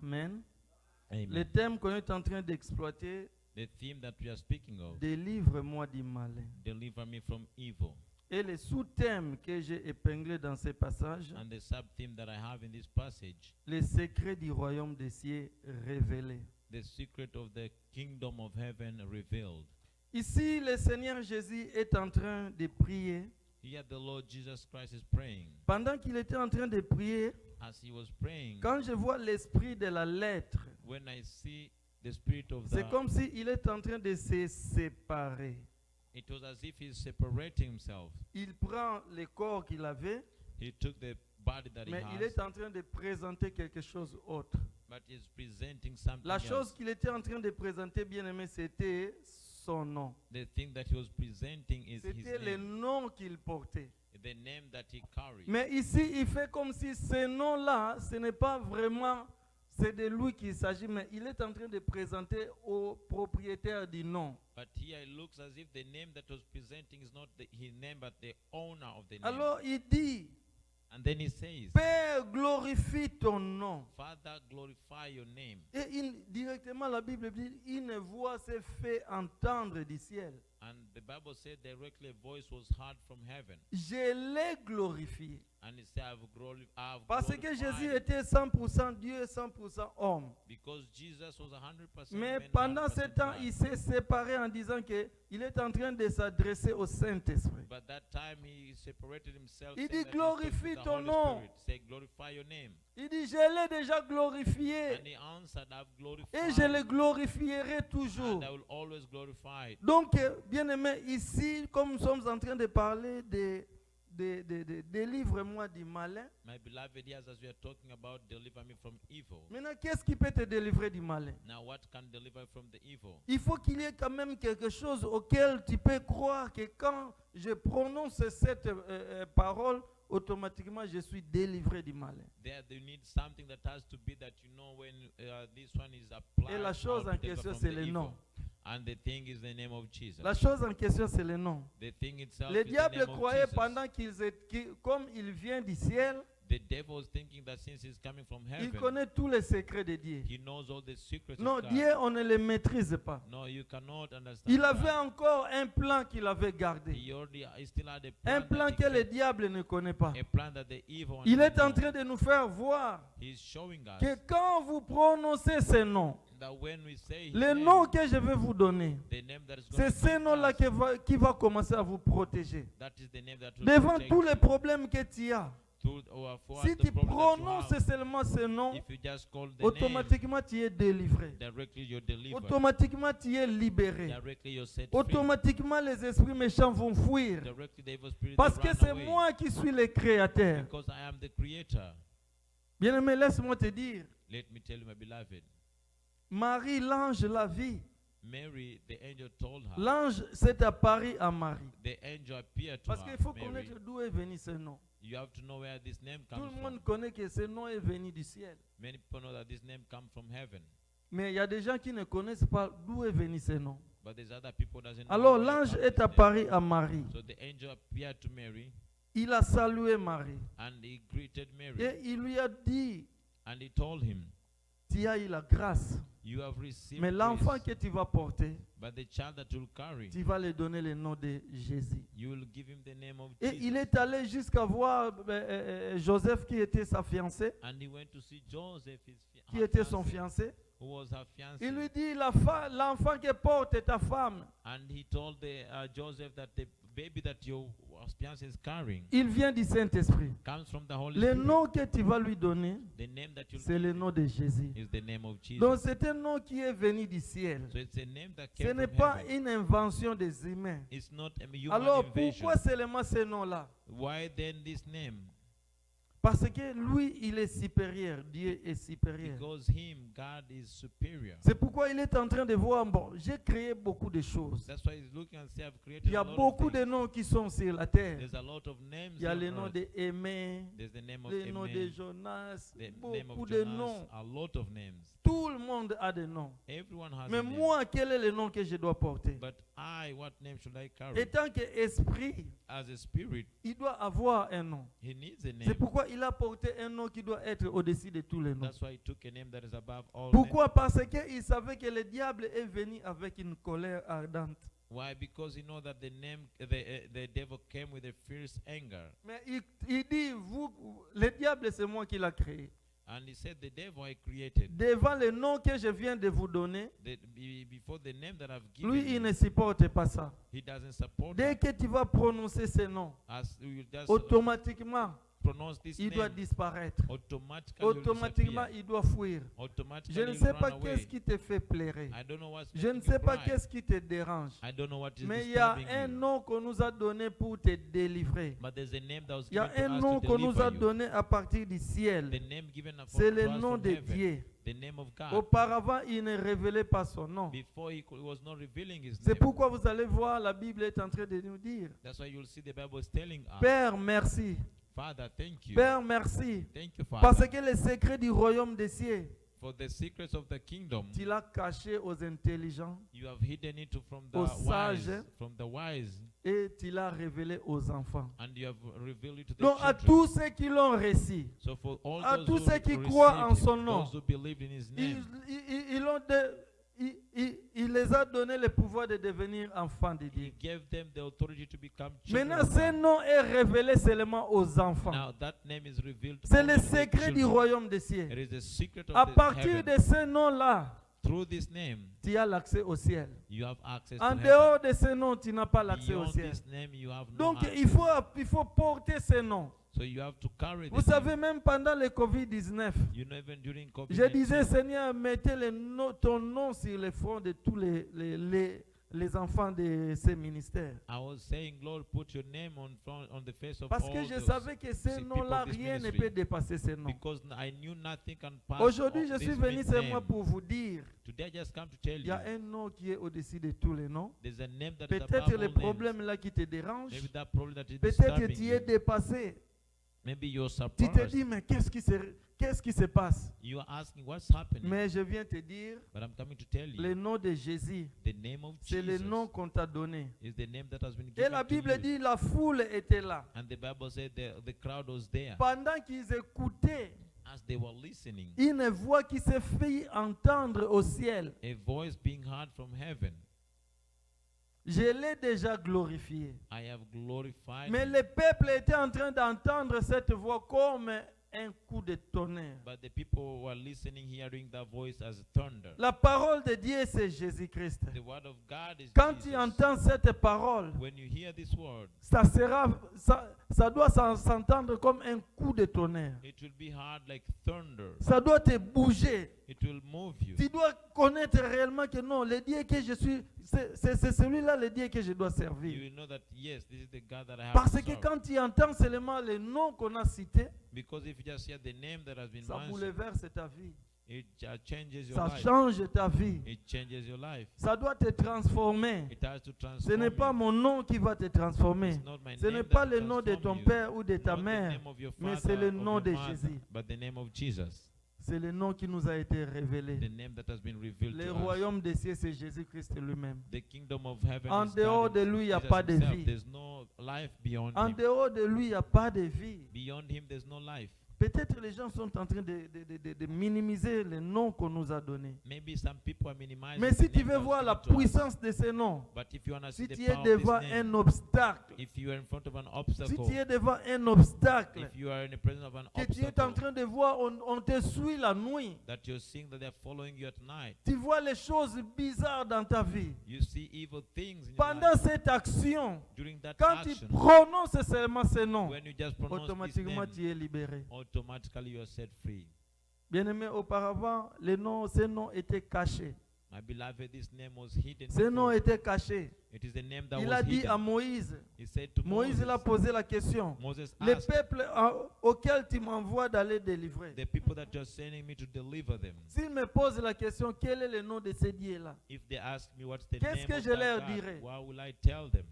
Amen. Amen. Le thème qu'on est en train d'exploiter, The theme that we are speaking of, délivre-moi du malin. deliver me from evil. Et le sous-thème que j'ai épinglé dans ces passages, And the sub-theme that I have in this passage, les secrets du royaume des cieux révélés. the secret of the kingdom of heaven revealed. Ici, le Seigneur Jésus est en train de prier. Here the Lord Jesus Christ is praying. Pendant qu'il était en train de prier, As he was praying, quand je vois l'esprit de la lettre, when I see the spirit of c'est the, comme s'il est en train de se séparer. it was as if he's separating himself. Il prend le corps qu'il avait, He took the body that he mais il has, est en train de présenter quelque chose d'autre. but is presenting something La chose else. qu'il était en train de présenter, bien aimé, c'était son nom. The thing that he was presenting is his C'était le name, nom qu'il portait. the name that he carried. Mais ici, il fait comme si ce nom-là, ce n'est pas vraiment, c'est de lui qu'il s'agit, mais il est en train de présenter au propriétaire du nom. But here it looks as if the name that was presenting is not his name, but the owner of the name. Alors il dit, And then he says, Père, glorifie ton nom. Father, glorify your name. Et directement, la Bible dit, une voix s'est fait entendre du ciel. And the Bible said directly a voice was heard from heaven. Je l'ai glorifié. And he said, I've Parce que glorified Jésus him. était 100% Dieu et 100% homme. Because Jesus was 100% Mais man, pendant 100% ce temps, man. il s'est séparé en disant qu'il est en train de s'adresser au Saint-Esprit. But that time he separated himself. Il saying dit, that he's talking glorifie to the ton Holy nom. Spirit. Say, glorify your name. Il dit, je l'ai déjà glorifié And he answered, I've et glorified je le glorifierai toujours. and I will always glorify it. Donc, bien aimé, ici, comme nous sommes en train de parler de délivre-moi du malin. My beloved, yes, as we are talking about deliver me from evil. Maintenant, qu'est-ce qui peut te délivrer du malin? Now, what can deliver from the evil? Il faut qu'il y ait quand même quelque chose auquel tu peux croire que quand je prononce cette parole, automatiquement je suis délivré du malin. There, you need something that has to be that you know when this one is applied. Et la chose how en to deliver question, from c'est the le evil. nom. And the thing is the name of Jesus. La chose en question, c'est le nom. The thing itself Le is the diable name of croyait Jesus. pendant comme il vient du ciel, The devil is thinking that since he's coming from il heaven, connaît tous les secrets de Dieu. he knows all the secrets Non, of God. Dieu, on ne les maîtrise pas. No, you cannot understand. Il avait that. encore un plan qu'il avait gardé. He still had a Un plan, plan that he que le kept, diable ne connaît pas. a plan that the evil one Il didn't est en know. train de nous faire voir He's showing us que quand vous prononcez ce nom, that when we say his le name, nom que je vais vous donner, the name that is going c'est to ce give nom-là us, qui va commencer à vous protéger. that is the name that will Devant protect tous les you problèmes que tu as, through or for si the tu problem that you prononces have. seulement ce nom, If you just call the automatiquement tu es délivré. name, directly you're delivered. Automatiquement tu es libéré. Directly you're set free. Automatiquement les esprits méchants vont fuir. Directly the evil spirit Parce will que run c'est away. moi qui suis le créateur. Because I am the creator. Bien-aimé, laisse-moi te dire, Let me tell you, my beloved. Marie, l'ange l'a vit. Mary, the angel told her. L'ange s'est apparu à Marie. The angel appeared to Parce her. qu'il faut Mary, connaître d'où est venu ce nom. you have to know where this name Tout comes le from. monde connaît que ce nom est venu du ciel. Many people know that this name comes from heaven. Mais il y a des gens qui ne connaissent pas d'où est venu ce nom. But there's other people doesn't know Alors where l'ange comes est this name. apparu à Marie. So the angel appeared to Mary Il a salué Marie. and he greeted Mary Et il lui a dit, and he told him, tu as eu la grâce. you have received Mais l'enfant grace, que tu vas porter, but the child that you'll carry, tu vas lui donner le nom de Jésus. you will give him the name of Et Jesus. il est allé jusqu'à voir Joseph qui était sa fiancée, And he went to see Joseph, qui her était son fiancé, fiancé. who was her fiancé. Il lui dit, l'enfant que porte est ta femme. And he told Joseph that the baby that your fiancé is carrying Il vient du Saint-Esprit. comes from the Holy Le Spirit. nom que tu vas lui donner, The name that you'll c'est le give nom de Jésus. is the name of Jesus. Donc c'est un nom qui est venu du ciel. So it's a name that Ce came n'est from pas heaven. une invention des humains. It's not a human Alors invention. pourquoi seulement ce nom-là? Why then this name? Parce que lui, il est supérieur. Dieu est supérieur. Because him, God is superior. C'est pourquoi il est en train de voir, bon, j'ai créé beaucoup de choses. That's why he's looking and say, I've created Il y a a lot beaucoup of de things. noms qui sont sur la terre. There's a lot of names. Il y a on le nom earth. de Aimé, There's the name of le nom de Amen, Jonas, the name beaucoup of de Jonas, noms. a lot of names. Tout le monde a des noms. Everyone has Mais a name. moi, quel est le nom que je dois porter? But what name should I carry? Et tant qu'esprit, As a spirit, il doit avoir un nom. he needs a C'est name. pourquoi il a porté un nom qui doit être au-dessus de tous les noms. That's why he took a name that is above all names. Pourquoi? Parce qu'il savait que le diable est venu avec une colère ardente. Why? Because he know that the devil came with a fierce anger. Mais il dit, le diable, c'est moi qui l'ai créé. And he said, the devil I created. Devant le nom que je viens de vous donner, Before the name that I've given lui, il you, ne supporte pas ça. he doesn't support Dès it. que tu vas prononcer ce nom, As you just automatiquement, pronounce this il doit name, disparaître. automatically you'll Automatiquement, disappear. il doit fuir. Automatically Je ne you'll sais run pas away. qu'est-ce qui te fait pleurer. I don't know what's Je ne making sais you pas cry. qu'est-ce qui te dérange. I don't know what is Mais il y a disturbing un you. nom qu'on nous a donné pour te délivrer. But there's a name that was Il y a given to un us nom to qu'on nous a deliver you. donné à partir du ciel. The name given C'est to le us nom from de heaven. Dieu. The name of God. Auparavant, il ne révélait pas son nom. Before he was not revealing his C'est name. pourquoi vous allez voir, la Bible est en train de nous dire, That's why you'll see the Bible is telling us, Père, merci. Father, thank you. Père, merci. Thank you, Parce Father, que les secrets du royaume des cieux, for the secrets of the kingdom. tu l'as caché aux intelligents You have hidden it from the aux wise, sages. wise, et tu l'as révélé aux enfants. and you have revealed it to the Donc à children. tous ceux qui l'ont reçu, So for all à those tous who ceux qui received croient en him, son nom, those who believed in his il, name, il les a donné le pouvoir de devenir enfants de he Dieu. gave them the authority to become children Maintenant, of ce God. nom est révélé seulement aux enfants. Now that name is revealed to C'est only le the secret du children. royaume des cieux. It is the secret À of the partir heaven. de ce nom-là, Through this name, tu as l'accès au ciel. you have access En to dehors heaven. de ce nom, tu n'as pas l'accès au Beyond ciel. this name, you have no Donc access. il faut porter ce nom. So you have to carry Vous the savez, name. même pendant le Covid-19, You know, even during je COVID-19, disais, Seigneur, mettez ton nom sur le front de tous les enfants de ces ministères. I was saying, Lord, put your name on the face of Parce all que je those savais que ce people nom-là, of this rien ne ministry. peut dépasser ce nom. Because I knew nothing can pass. Aujourd'hui, je this suis venu big seulement name. pour vous dire, Today, I just come to tell il y a you, un nom qui est au-dessus de tous les noms. there's a name that is Peut-être above le all problème names. là qui te dérange, Maybe that problem that is peut-être que disturbing tu es you. dépassé. Maybe you're Tu te surprised. dis, mais qu'est-ce qui se passe? You are asking what's happening. Mais je viens te dire, But I'm coming to tell you, le nom de Jésus, the name of c'est le Jesus nom qu'on t'a donné. is the name that has been Et given la to Bible you. dit, la foule était là. And the Bible said the crowd was there. Pendant qu'ils écoutaient, As they were listening, une voix qui se fit entendre au ciel. a voice being heard from heaven. Je l'ai déjà glorifié. I have glorified Mais him. le peuple était en train d'entendre cette voix comme un coup de tonnerre. But the people who are listening, hearing that voice as thunder. La parole de Dieu, c'est Jésus-Christ. The word of God is Quand Jesus. tu entends cette parole, When you hear this word, ça doit s'entendre comme un coup de tonnerre. it will be heard like thunder. Ça doit te bouger. It will move you. Tu dois connaître réellement que non, le Dieu que je suis, c'est celui-là le Dieu que je dois You servir. will know that, yes, this is the God that I have Parce to que serve. quand tu entends seulement les noms qu'on a cités, Because if you just hear the name that has been ça mentioned, bouleverse ta vie. it changes your Ça life. change ta vie. It changes your life. Ça doit te transformer. It has to Ce transform n'est pas you. mon nom qui va te transformer. It's not my Ce name n'est that pas will le nom de transform ton you. père ou de ta Not the mère, name of your mais father c'est le or nom your de mother, Jésus. but the name of Jesus. C'est le nom qui nous a été révélé. The name that has been revealed Le to us. royaume des cieux, c'est Jésus-Christ lui-même. The kingdom of heaven En is dehors God de in lui, il n'y a Jesus pas de himself. vie. There's no life beyond En him. dehors de lui, il n'y a pas de vie. Beyond him, there's no life. Peut-être les gens sont en train de minimiser les noms qu'on nous a donnés. Maybe some people are minimizing Mais the si tu name veux that was voir la given to us. puissance de ces noms, But if you want to see si the tu es power of this devant name, un obstacle, if you are in front of an si obstacle, tu es devant un obstacle, if you are in the presence of an que tu es en obstacle train de voir, on te suit la nuit. that you're seeing that they're following you at night, Tu vois les choses bizarres dans ta vie. you see evil things in your Pendant life. cette action, During that quand tu action, prononces seulement ces noms, when you just pronounce this automatiquement name, tu es libéré. automatically you are set free. Bien-aimé, auparavant, ces noms étaient cachés. My beloved, this name was hidden. Ces noms before. étaient cachés. It is the name that Il was a dit à hidden. Moïse, He said to Moïse il a Moses, posé la question, Moses le asked peuple auquel tu m'envoies d'aller délivrer, the people that you're sending me to deliver them. s'ils me posent la question, quel est le nom de ce Dieu-là? If they ask me what's the Qu'est-ce name que of je that leur God, dirai? what will I tell them?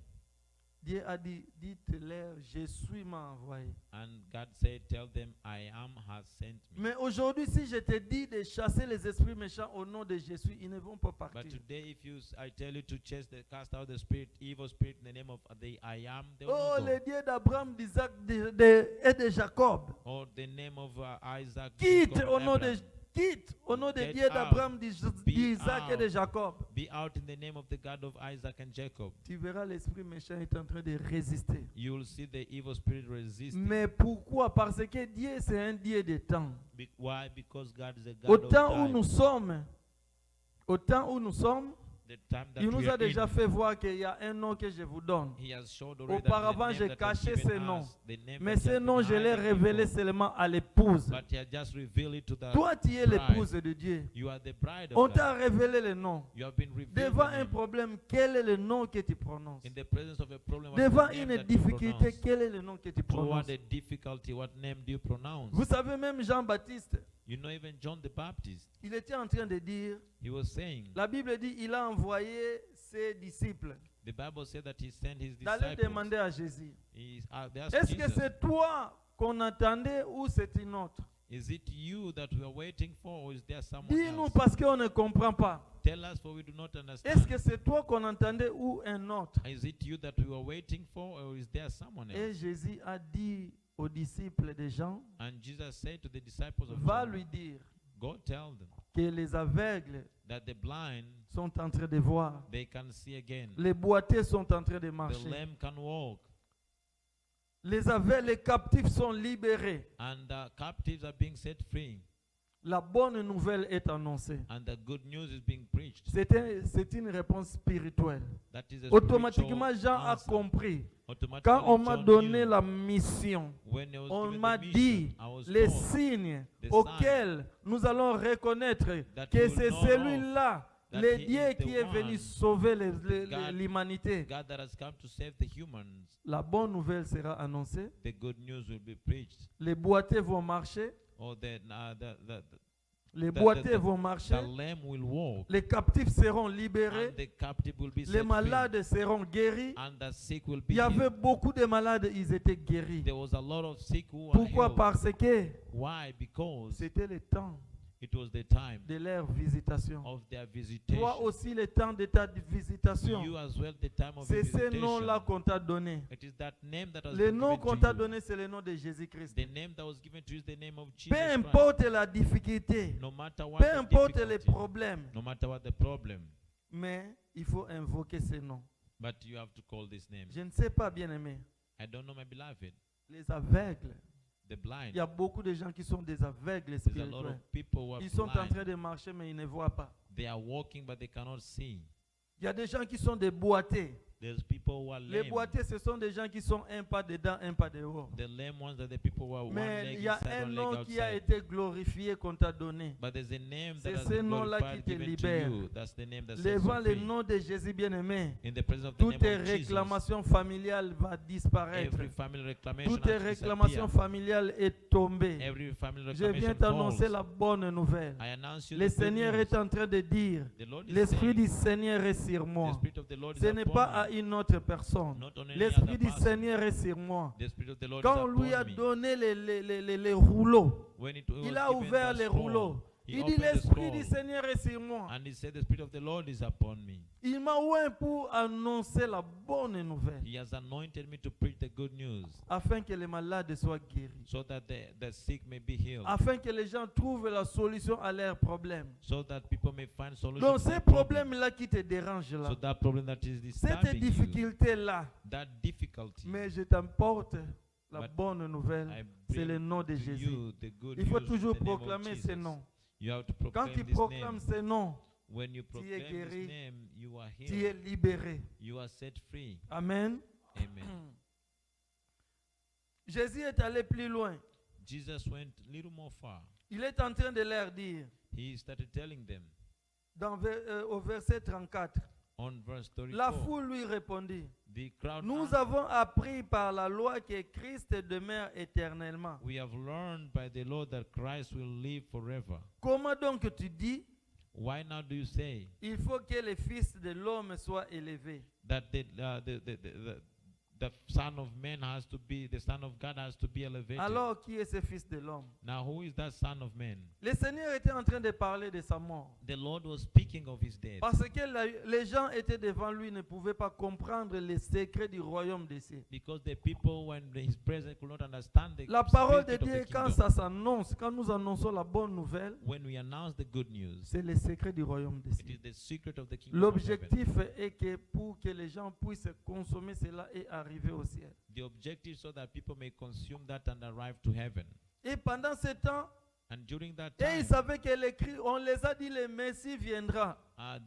Dieu a dit, dites-leur, je suis m'a envoyé. And God said, tell them, I am has sent me. Mais aujourd'hui, si je te dis de chasser les esprits méchants au nom de Jésus, ils ne vont pas But partir. today, if I tell you to cast out the spirit, evil spirit, in the name of the I am, they will Oh, not go. le Dieu d'Abraham, d'Isaac et de Jacob. Or the name of Isaac, Quitte Jacob, au nom de, Abraham. quitte au nom de Get Dieu out. d'Abraham, Be d'Isaac et de out. Jacob. Be out in the name of the God of Isaac and Jacob. Tu verras l'esprit méchant est en train de résister. You will see the evil spirit resist. Mais pourquoi? Parce que Dieu, c'est un Dieu de temps. Why? Because God is a God Au of temps où time. nous sommes, The time that il we nous are a déjà in, fait voir qu'il y a un nom que je vous donne. He has showed already Auparavant, that the j'ai name that was caché given ces noms. us, the name Mais that ce has nom, been je l'ai hiding révélé before, seulement à l'épouse. but He has just revealed it to the Toi, tu es bride. l'épouse de Dieu. You are the bride On of t'a God. révélé le nom. You have been revealed Devant the un name. problème, quel est le nom que tu prononces? In the presence of a problem, what is Devant the name une that you difficulté, pronounce? quel est le nom que tu Toward prononces? the difficulty, what name do you pronounce? Vous savez, même Jean-Baptiste, You know, even John the Baptist, il était en train de dire, he was saying, la Bible dit, il a envoyé ses disciples the Bible said that he sent his d'aller disciples. demander à Jésus, They asked est-ce que Jesus, c'est toi qu'on attendait ou c'est une autre? is it you that we are waiting for, or is there someone Dis-nous else? parce qu'on ne comprend pas. Tell us, for we do not Est-ce understand. que c'est toi qu'on attendait ou un autre? Is it you that we were waiting for, or is there someone Et else? Jésus a dit aux disciples de Jean, And Jesus said to the disciples of va John, lui dire go tell them que les aveugles that the blind, sont en train de voir, they can see again. les boiteux sont en train de The marcher, lame can walk. les aveugles, les captifs sont libérés. And the captives are being set free. La bonne nouvelle est annoncée. And the good news is being preached. C'est une réponse spirituelle. That is a Automatiquement, spiritual Jean a answer. compris. Automatically, Quand on m'a John donné knew la mission, when he was on given m'a the mission, dit I was les told signes the auxquels nous allons reconnaître that que you will c'est know celui-là, that le he Dieu is the qui est venu one, sauver God- l'humanité. God that has come to save the humans. La bonne nouvelle sera annoncée. The good news will be preached. Les boiteux vont marcher. Or Les The- boiteux the- vont the marcher. lame will walk. Les captifs seront libérés. And the captive will be Les set free. malades seront guéris. And the sick will Il be y avait healed. beaucoup de malades, ils étaient guéris. There was a lot of sick who were Pourquoi? healed. Parce que Why? Because c'était le temps it was the time de leur visitation. of their visitation. Toi aussi, le temps de ta visitation. You as well, the time of C'est your ce visitation. nom-là qu'on t'a donné. It is that name that has Le been nom given qu'on to t'a you. donné, c'est le nom de Jésus-Christ. The name that was given to you is the name of Jesus Peu Christ. importe la difficulté, No matter what peu the importe les difficulty, problèmes, no matter what the problem, mais il faut invoquer ce nom. but you have to call this name. Je ne sais pas, bien-aimé, I don't know, my beloved. les aveugles, The blind. il y a beaucoup de gens qui sont des aveugles There's a lot spirituels. of people who are Ils sont en blind. train de marcher, mais ils ne voient pas. They are walking, but they cannot see. Il y a des gens qui sont des boiteux. There's people who are Les lame. boiteux, ce sont des gens qui sont un pas dedans, un pas dehors. The lame ones are the people who are one Mais leg il y a inside, un one nom leg qui a outside. été glorifié qu'on t'a donné. But there's a name C'est that has ce been nom-là qui glorified, te given to libère. you. That's the name that sets you Devant le free. nom de Jésus bien-aimé, In the presence of the toutes tes name of Jesus, réclamations familiales vont disparaître. every family reclamation Toutes tes has réclamations disappeared. familiales est tombée. Every family Je viens reclamation t'annoncer falls. la bonne nouvelle. I announce you Le the good Seigneur news. est en train de dire, The Lord is l'Esprit saying, du Seigneur est sur the moi. Spirit of the Lord is Ce n'est upon pas me. à une autre personne. Not on any L'Esprit other du person. Seigneur est sur moi. The Spirit of the Lord Quand on is lui a upon me. donné les rouleaux, When it il was a given ouvert the les scroll, rouleaux. he Il dit, opened the l'Esprit du scroll, Seigneur est sur moi. and he said, the Spirit of the Lord is upon me. Il m'a oint pour annoncer la bonne nouvelle, He has anointed me to preach the good news, afin que les malades soient guéris, so that the sick may be healed, afin que les gens trouvent la solution à leurs problèmes. so that people may find solutions Donc to ces their problem. problèmes-là qui te dérangent là, So that problem that is cette disturbing you, difficulté-là, that difficulty, mais je t'emporte la But bonne nouvelle, I c'est le bring nom de to Jésus. you the good Il faut news, toujours the name of proclamer Jesus. ce nom. You have to Quand proclaim tu this proclames name. ce nom, When you tu es proclaim guéri, this name, you are tu es healed. libéré. You are set free. Amen. Amen. Jésus est allé plus loin. Jesus went a little more far. Il est en train de leur dire, He started telling them au verset 34, on verse la 34. foule lui répondit, The crowd nous answered, avons appris par la loi que Christ demeure éternellement. we have learned by the Lord that Christ will live forever. Comment donc tu dis, Why now do you say il faut que le Fils de l'homme soit élevé? that the Son of Man has to be, the Son of God has to be elevated. Alors, qui est ce Fils de l'homme? Now, who is that Son of Man? Le Seigneur était en train de parler de sa mort. The Lord was speaking of his death. Parce que les gens étaient devant lui, ne pouvaient pas comprendre les secrets du royaume des cieux. Because the people, when his presence, could not understand the La parole de spirit of Dieu, the quand kingdom. ça s'annonce, quand nous annonçons la bonne nouvelle, When we announce the good news, c'est le secret du royaume des it cieux. is the secret of the kingdom of heaven. L'objectif est que pour que les gens puissent consommer cela et arriver au ciel. The objective so that people may consume that and arrive to heaven. Et pendant ce temps, And during that et ils time, savaient que on les a dit, le Messie viendra.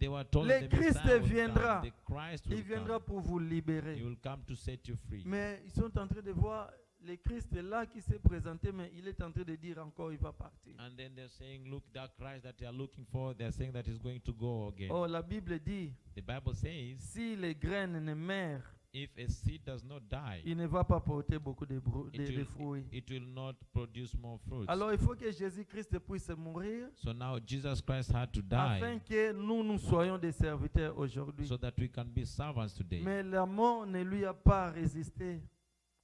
they were told Le that the Christ Messiah will viendra. come. The Christ Il will viendra come. pour vous libérer. He will come to set you free. Mais ils sont en train de voir le Christ est là qui s'est présenté, mais il est en train de dire encore, il va partir. And then they're saying, look, that Christ that they are looking for, they're saying that he's going to go again. Oh, la Bible dit, The Bible says, si les graines ne meurent, if a seed does not die, il ne va pas porter beaucoup de it fruits. will not produce more fruits. Alors il faut que Jésus-Christ puisse mourir So now Jesus Christ had to afin die que nous soyons des serviteurs aujourd'hui. so that we can be servants today. Mais la mort ne lui a pas résisté.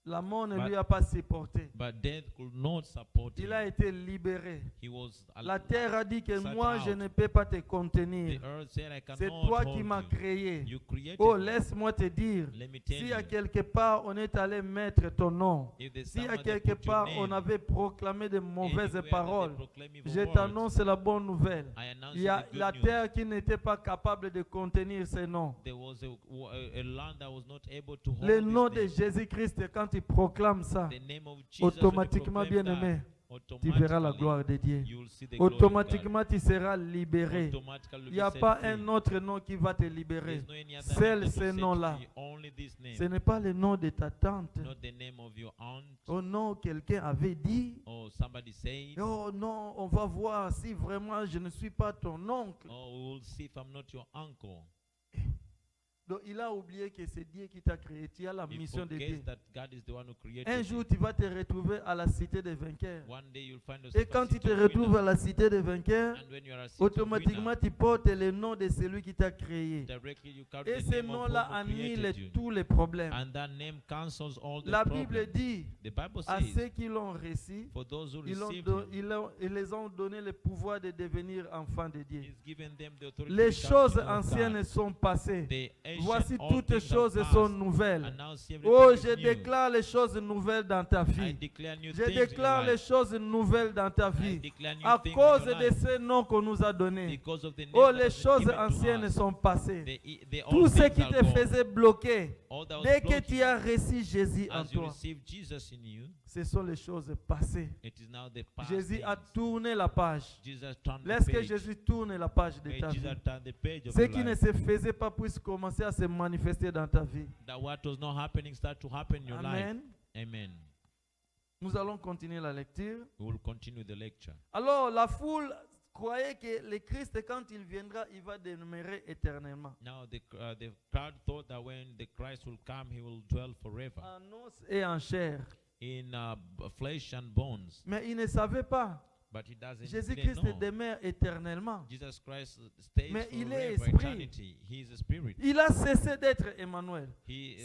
La mort ne But- lui a pas supporté. But death could not support Il him. a été libéré. He was La terre a dit que set moi, je out. ne peux pas te The contenir. earth said, I C'est cannot toi hold qui m'as you. créé. You created Oh, me. laisse-moi te dire, Let me tell si à you, quelque part on est allé mettre ton nom, if there's si à someone that quelque put your part name on avait proclamé de mauvaises anywhere that they paroles, proclaim evil je words, t'annonce la bonne nouvelle. I announce Il you y a the good la news. terre qui n'était pas capable de contenir ces noms. There was a land that was not able to hold Le this nom de name. Jésus-Christ, quand il proclame ça, The name of Jesus, when you automatiquement, proclaim bien-aimé, that, tu verras la automatically gloire de Dieu. you will see the glory of God. Automatiquement, tu seras libéré. Automatically Il be n'y a set pas free. un autre nom qui va te libérer. There's no any other Seul name that ce will set nom-là. free, only this name. Ce n'est pas le nom de ta tante. Not the name of your aunt. Oh non, quelqu'un avait dit, Or somebody said, oh non, on va voir si vraiment je ne suis pas ton oncle. oh, we will see if I'm not your uncle. Donc il a oublié que c'est Dieu qui t'a créé. Tu as la He mission de forgets Dieu. that God is the one who created Un you. jour, tu vas te retrouver à la cité des vainqueurs. One day you'll find Et yourself quand a tu city te of retrouves winner. à la cité des vainqueurs, And when you are a city of automatiquement winner, tu portes le nom de celui qui t'a créé. directly you carry Et the ce name of nom-là whom who annule created you. tous les problèmes. And that name cancels all the La Bible problems. dit The Bible à says, ceux qui l'ont reçu, for those who ils received him, ils les ont donné le pouvoir de devenir enfants de Dieu. he's given them the authority Les to become choses children of anciennes God. sont passées. The ancient, Voici all toutes things choses are sont past, nouvelles. and now see Oh, everything je is new. déclare les choses nouvelles dans ta I vie. declare new Je things in your déclare les life. choses nouvelles dans ta I vie. declare new À things in cause your de life. ces noms qu'on nous a donnés. Because of the name Oh, that les has been choses given to anciennes us. sont passées. The Tout old ce things qui are te gone. faisait bloquer, All that was dès que blocking, tu as reçu Jésus en as you toi, receive Jesus in you, ce sont les choses passées. it is now the past Jésus a things. tourné la page. Jesus turned Laisse the que page. Jésus tourne la page de May ta vie. Jesus turn the page of Ce your qui ne life. se faisait pas puisse commencer à se manifester dans ta vie. That what was not happening start to happen in your life. Amen. Amen. Nous allons continuer la lecture. We will continue the lecture. Alors, la foule croyait que le Christ, quand il viendra, il va demeurer éternellement. Now the crowd thought that when the Christ will come, he will dwell forever En os et en chair. in flesh and bones. Mais il ne savait pas. But he doesn't Jésus-Christ know. demeure éternellement. Jesus Christ stays Mais il est forever, esprit. eternity. He is a spirit. Il a cessé d'être Emmanuel. He,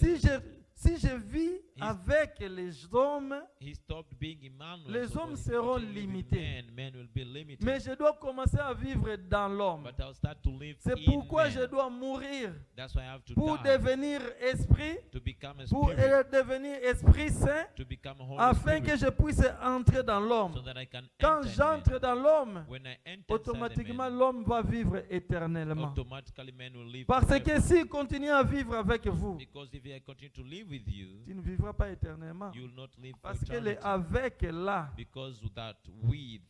Si je vis avec les hommes, he stopped being Emmanuel. les so hommes when he seront continued with limités. men will be limited. mais je dois commencer à vivre dans l'homme. But I'll start to live C'est in pourquoi men. je dois mourir That's why I have to pour die devenir esprit, to become a pour spirit, devenir esprit saint, to become a holy afin spirit, que je puisse entrer dans so l'homme. that I can Quand enter in j'entre men. dans l'homme, When I enter inside automatiquement a man, l'homme va vivre éternellement. automatically men will live Parce forever. que s'il continue à vivre avec vous, Because if I continue to live with you, tu ne vivras pas éternellement. you will not live for Parce que le eternity. avec là, Because that with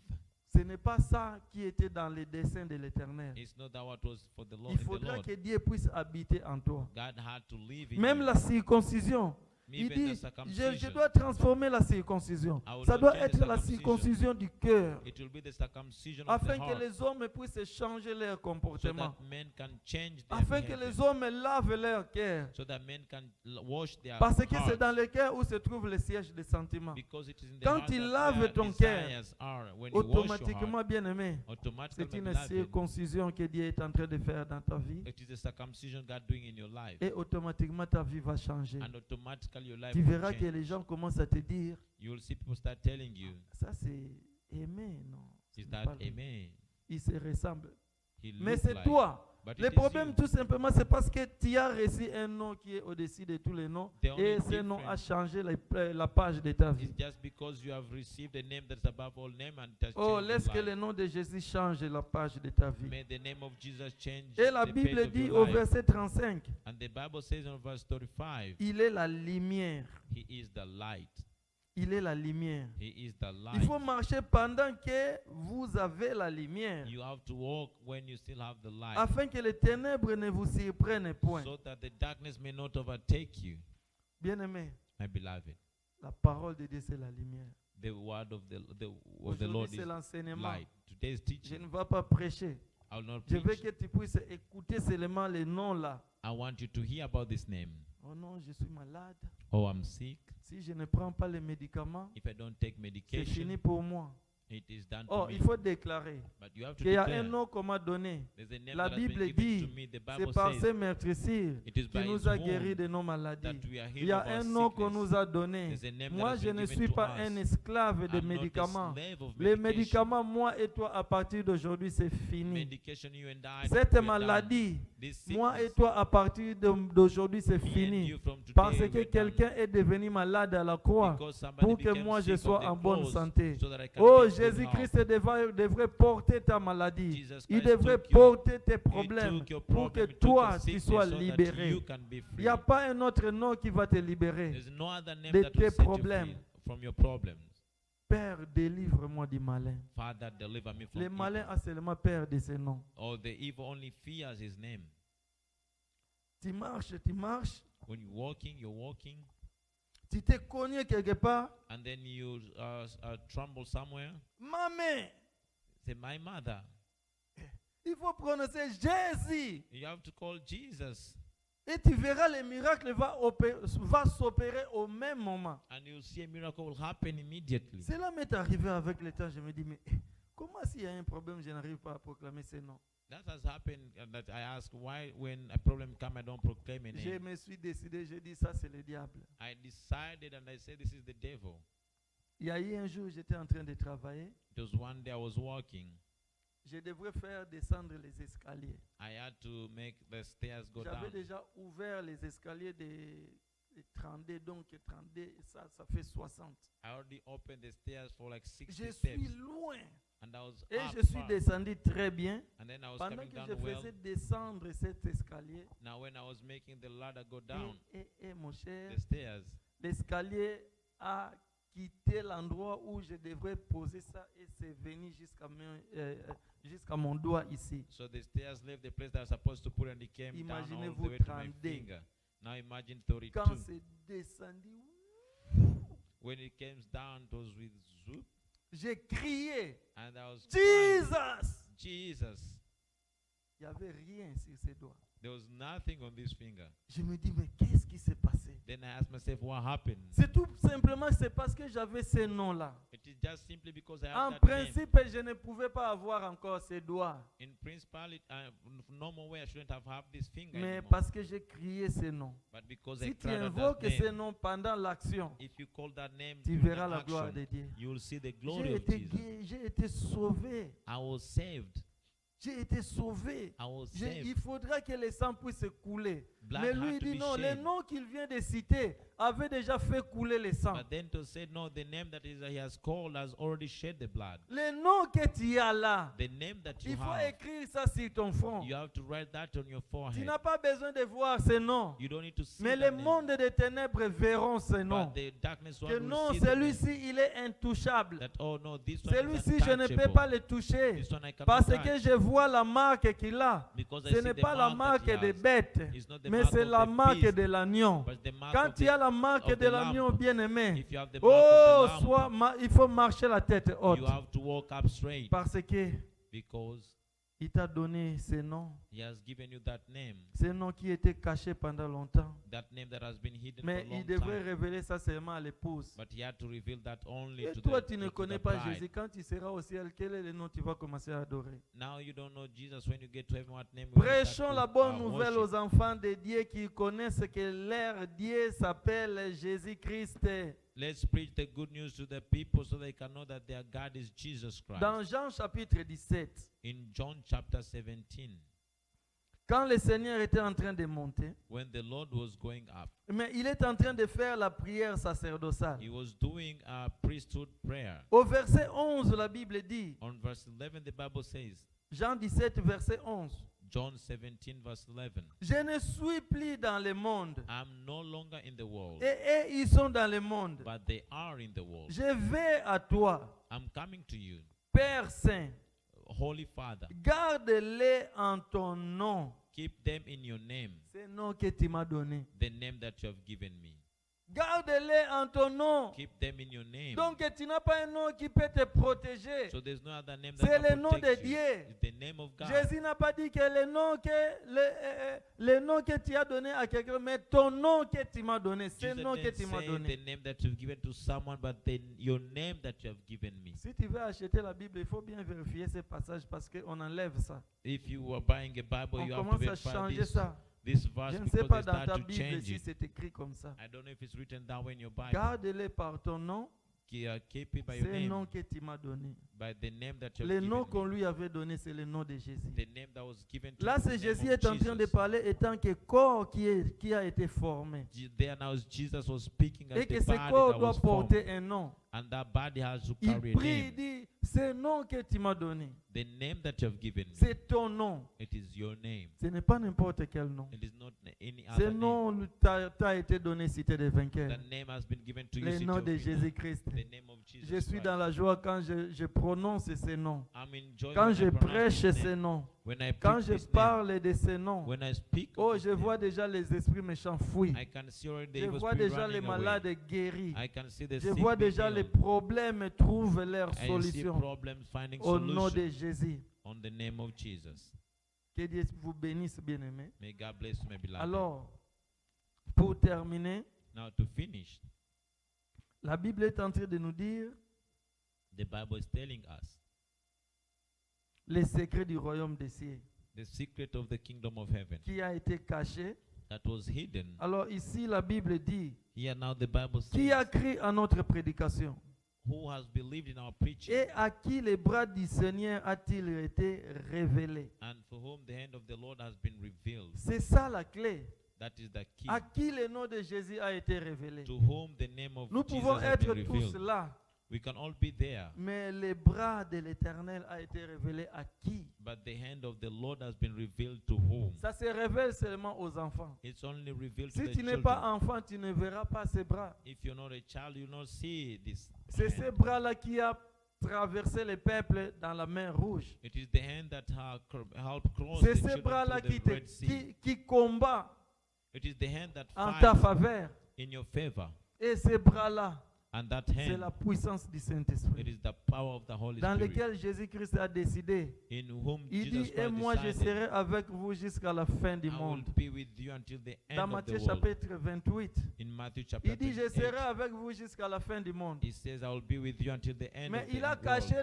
ce n'est pas ça qui était dans les desseins de l'Éternel. is not that what was for the Lord. Il in the faudra Lord. que Dieu puisse habiter en toi. God had to live in Même you. la circoncision. Il Even dit, the circumcision. je dois transformer la circoncision. I will Ça not doit change the être la circumcision. circoncision du cœur. It will be the circumcision of Afin the que heart, les hommes puissent changer leur so comportement. that men can change their Afin que behavior, les hommes lavent leur cœur. so that men can wash their Parce que c'est hearts, dans le cœur où se trouve le siège des sentiments. because it is in the Quand heart il that lave their ton cœur, desires are. When you wash your Automatiquement, heart, bien aimé, automatically, c'est my une beloved, circoncision que Dieu est en train de faire dans ta vie. it is the circumcision God doing in your life, Et automatiquement, ta vie va changer. and automatically your life tu will verras que change. les gens commencent à te dire, You will see people start telling you, ça c'est aimé, non. ce is n'est that pas lui. amen? Il se ressemble. He Mais looked c'est like. toi. But Le it is problème, you. tout simplement, c'est parce que tu as reçu un nom qui est au-dessus de tous les noms. The only Et ce nom a difference changé la page de ta vie. It's just because you have received a name that's above all name and it has Oh, changed laisse your que life. le nom de Jésus change la page de ta vie. May the name of Jesus change Et la the Bible page of dit your au life. verset 35, And the Bible says in verse 35, il est la lumière. He is the light. Il est la lumière. He is the Il faut light. marcher pendant que vous avez la lumière, You have to walk when you still have the light, afin que les ténèbres ne vous surprennent point. so that the darkness may not overtake you. Bien-aimé, My beloved, la parole de Dieu, c'est la lumière. the word of the Aujourd'hui, Lord c'est is l'enseignement. light. Today's Je teaching, ne vais pas prêcher. I will not Je veux preach. que tu puisses écouter seulement les noms là. I want you to hear about this name. Oh non, je suis malade. Oh, I'm sick. Si je ne prends pas les médicaments, If I don't take c'est medication, fini pour moi. it is done Oh, to me. il faut déclarer But you have to qu'il y a declare. un nom qu'on m'a donné. There's a name La that has been Bible given dit, to me. The c'est Bible par says ses meurtrissures it is qui by nous his a guéris wound de nos maladies. that we are Il healed y of a our un nom qu'on sickness. nous a donné. There's a name Moi, that has je been ne given suis to pas us. un esclave de I'm not a médicaments. slave of Les medication. médicaments, moi et toi, à partir d'aujourd'hui, c'est fini. Medication, you and I, Cette we are maladie, done. This moi et sickness, toi, à partir d'aujourd'hui, c'est me and fini. you from today, Parce we que are done. quelqu'un est devenu malade à la croix Because somebody pour que became moi je sick sois on the en bonne cross santé. so that I can Oh, be in good health. Jésus-Christ devrait porter ta maladie. Jesus Il Christ devrait took your- porter tes He problèmes took your pour que problem, he took toi, your tu sickness sois so that libéré. you can be Il free. n'y a pas un autre nom qui va te libérer. There's no other name de that will tes set you problèmes. free from your problems. Père, délivre-moi du malin. Father, deliver me from Le malin evil. a seulement peur de ses noms. Or the evil only fears his name. Tu marches, When you're walking, tu t'es cogné quelque part. and then you tremble somewhere. Maman, Say, my mother. il faut prononcer Jésus. You have to call Jesus. Et tu verras le miracle va s'opérer au même moment. And you'll see a miracle will happen immediately. Cela m'est arrivé avec le temps. Je me dis, mais comment s'il y a un problème, je n'arrive pas à proclamer ce nom? That has happened, and that I ask why when a problem comes, I don't proclaim a Je name. me suis décidé, j'ai dit, ça c'est le diable. I decided and I said, this is the devil. Il y a eu un jour, j'étais en train de travailler. It was one day I was walking. Je devrais faire descendre les escaliers. I had to make the stairs go J'avais down. déjà ouvert les escaliers de 32, donc 32, ça fait 60. I already opened the stairs for like 60 Je suis steps. loin. And I was Et up je suis far. descendu très bien. And then I was Pendant coming que down je well. faisais descendre cet escalier, Now when I was making the ladder go down, et mon cher, the stairs, l'escalier a quitté l'endroit où je devrais poser ça et c'est venu jusqu'à mon doigt ici. so the stairs left the place that I was supposed to put and it came down all the Imaginez-vous way to my 32. finger. Now imagine Quand 32. c'est descendu, When it came down, it was with zoop, j'ai crié, and I was crying, Jesus! Jesus. Il n'y avait rien sur ses doigts. There was nothing on this finger. Je me dis, mais qu'est-ce qui s'est passé? Then I asked myself, what happened? C'est tout simplement c'est parce que j'avais ces noms-là. It is just simply because I En have that name. principe, je ne pouvais pas avoir encore ces doigts. In principle, normal way I shouldn't have this finger Mais anymore. parce que j'ai crié ces noms. But because I Si tu cried out that invoques ces name, noms pendant l'action, if you call that name tu during verras the la gloire action, de Dieu. you will see the glory J'ai of été Jesus. guéri, j'ai été sauvé. I was saved. J'ai été sauvé. I was Il saved. faudra que le sang puisse couler. Blood Mais lui had to dit be non, le shed. nom qu'il vient de citer avait déjà fait couler le sang. But then to say, no, the name that he has called has already shed the blood. Le nom que tu as là, The name that you il faut have, écrire ça sur ton front. you have to write that on your Tu forehead. n'as pas besoin de voir ce nom. You don't need to see Mais that le name. monde des ténèbres verront ce nom. But the darkness one Que will non, see the name. celui-ci, il est intouchable. That, oh no, this one is Celui-ci, je ne peux untouchable. pas le toucher. This one I cannot Parce touch. que je vois la marque qu'il a. Because I Ce see n'est the pas la mark marque that he des has. bêtes, It's not the mais mark c'est of la the marque beast, de l'agneau. but the mark Quand of tu the- as la marque of de the l'agneau lamb. bien-aimé, If you have the mark oh, of the lamb, il faut marcher la tête haute. you have to walk up straight Parce que because il t'a donné ce nom. he has given you that name Ce nom qui était caché pendant longtemps. that name that has been hidden Mais for a il long devrait time. révéler ça seulement à l'épouse. But he had to reveal that only Et to toi, the, tu ne to connais the pas bride. Jésus. Quand tu seras au ciel, quel est le nom que tu vas commencer à adorer? Now you don't know Jesus. When you get to heaven, what name will you Prêchons start la to, bonne nouvelle worship? aux enfants de Dieu qui connaissent que leur Dieu s'appelle Jésus-Christ. Let's preach the good news to the people so they can know that their God is Jesus Christ. Dans Jean chapitre 17, In John chapter 17, quand le Seigneur était en train de monter, when the Lord was going up, mais il est en train de faire la prière sacerdotale. he was doing a priesthood prayer. Au verset 11, la Bible dit, On verse 11, the Bible says, Jean 17, verset 11, John 17, verse 11, je ne suis plus dans le monde, I'm no longer in the world, et ils sont dans le monde. but they are in the world. Je vais à toi, I'm coming to you, Père Saint, Holy Father. garde-les en ton nom, Keep them in your name, c'est le nom que tu m'as donné. the name that you have given me. Garde-les en ton nom. Keep them in your name. Donc tu n'as pas un nom qui peut te protéger. So there's no other name C'est that le can nom de protect you. Dieu. It's the name of God. Jésus n'a pas dit que le nom que tu as donné à quelqu'un, mais ton nom que tu m'as donné, c'est Jesus le nom que didn't tu m'as say donné. the name that you've given to someone, but your name that you have given me. Si tu veux acheter la Bible, il faut bien vérifier ces passages parce qu'on enlève ça. If you are buying a Bible, On you have to commence à verify changer ça. this verse Je ne sais because pas they dans start ta to Bible change si it. c'est écrit comme ça. I don't know if it's written down in your Bible. Garde-les par ton nom, Keep it by your c'est le name, nom que tu m'as donné. by the name that you Le have nom given qu'on me. lui avait donné, c'est le nom de Jésus. The name that was given to Là, you, the c'est name Jésus of est en train de Jesus. parler étant que corps qui a été formé. There now Jesus was speaking as Et que the ce body corps that doit was formed. porter un nom. And that body has to Il carry a prie, il name. dit, c'est le nom que tu m'as donné. The name that you have given me, C'est ton nom. it is your name. Ce n'est pas n'importe quel nom. It is not any Ce other name. nom t'a été donné si tu es des vainqueurs. The name has been given to you. Le city nom of de Judah. Jésus-Christ. The name of Jesus Je suis Christ. dans la joie quand je prononce ces noms. I'm enjoying Quand when je I pronounce prêche this ces name. noms. When I Quand preach je this name. parle de ces noms. When I speak of Oh, this je name, vois déjà les esprits méchants fuir. I can see already the Je evil vois spirit déjà les running away. malades guéris. I can see the Je sick vois being déjà les healed. problèmes trouvent leur I see solution. problems finding Au nom solution de Jésus. on the name of Jesus. Que Dieu vous bénisse, bien-aimés. May God bless you, my beloved. Alors, pour terminer, Now to finish, la Bible est en train de nous dire the Bible is telling us les secrets du royaume des cieux the secret of the kingdom of heaven qui a été caché. that was hidden. Alors ici, la Bible dit, Here now the Bible qui a says, cru à notre prédication who has believed in our preaching, et à qui les bras du Seigneur a-t-il été révélé. and for whom the hand of the Lord has been revealed. C'est ça la clé. That is the key. À qui le nom de Jésus a été révélé. To whom the name of Nous Jesus pouvons has être been tous revealed. là, We can all be there, mais les bras de l'Éternel a été révélé à qui? but the hand of the Lord has been revealed to whom? Ça se révèle seulement aux enfants. It's only revealed to Si the tu n'es children. pas enfant, tu ne verras pas ces bras. If you're not a child, you will not see this C'est ces hand. bras-là qui a traversé les peuples dans la mer Rouge. It is the hand that helped cross C'est the ces children bras-là through the Red Sea. qui combat It is the hand that en ta fights faveur. in your favor. Et ces bras-là, And that c'est la hand, puissance du it Saint-Esprit, is the power of the Holy dans Spirit, lequel Jésus-Christ a décidé. in whom Il Jesus dit, et Christ moi je decided, serai avec vous jusqu'à la fin du I will monde. be with you until the Dans end of Matthieu the world. chapitre 28, In Matthew chapter il dit, je 28, serai avec vous jusqu'à la fin du monde. he says, I will be with you until the end Mais of the il a world. caché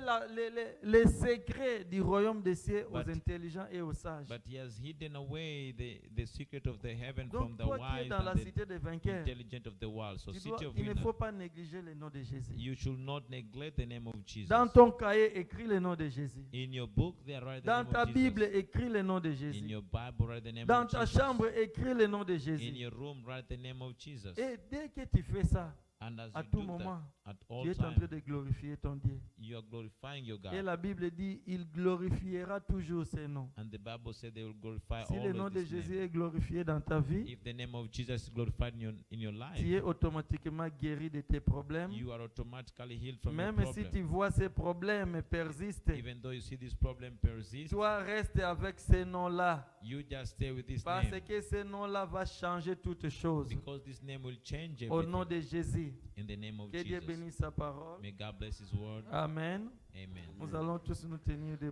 les secrets du royaume des cieux aux But- intelligents et aux sages. But he has hidden away the secret of the heaven from Donc the toi qui es wise dans la and the cité des vainqueurs, intelligent of the world. So city of il ne winners, faut pas négliger le nom de Jésus. you should not neglect the name of Jesus. Dans ton cahier, écris le nom de Jésus. In your book, there write the Dans name ta of Bible, Jesus. écris le nom de In Jésus. your Bible, write the name Dans of ta Jesus. chambre, écris le nom de In Jésus. your room, write the name of Jesus. Et dès que tu fais ça, And as à you tout do moment, that, at tu all es en train time, de glorifier ton Dieu. you are glorifying your Et God. la Bible dit, il glorifiera toujours ses noms. And the Bible said they will glorify Si le nom always de this Jésus name. est glorifié dans ta vie, If the name of Jesus is glorified in your life, tu es automatiquement guéri de tes problèmes. you are automatically healed from Même your si problem. tu vois ces problèmes persistent, Even though you see this problem persist, toi reste avec ces noms-là. you just stay with this Parce name. que ce nom-là va changer toutes choses. Because this name will change Au nom everything. de Jésus. In the name of Que Dieu Jesus. bénisse sa parole. May God bless His word. Amen. Amen. Nous allons tous nous tenir debout.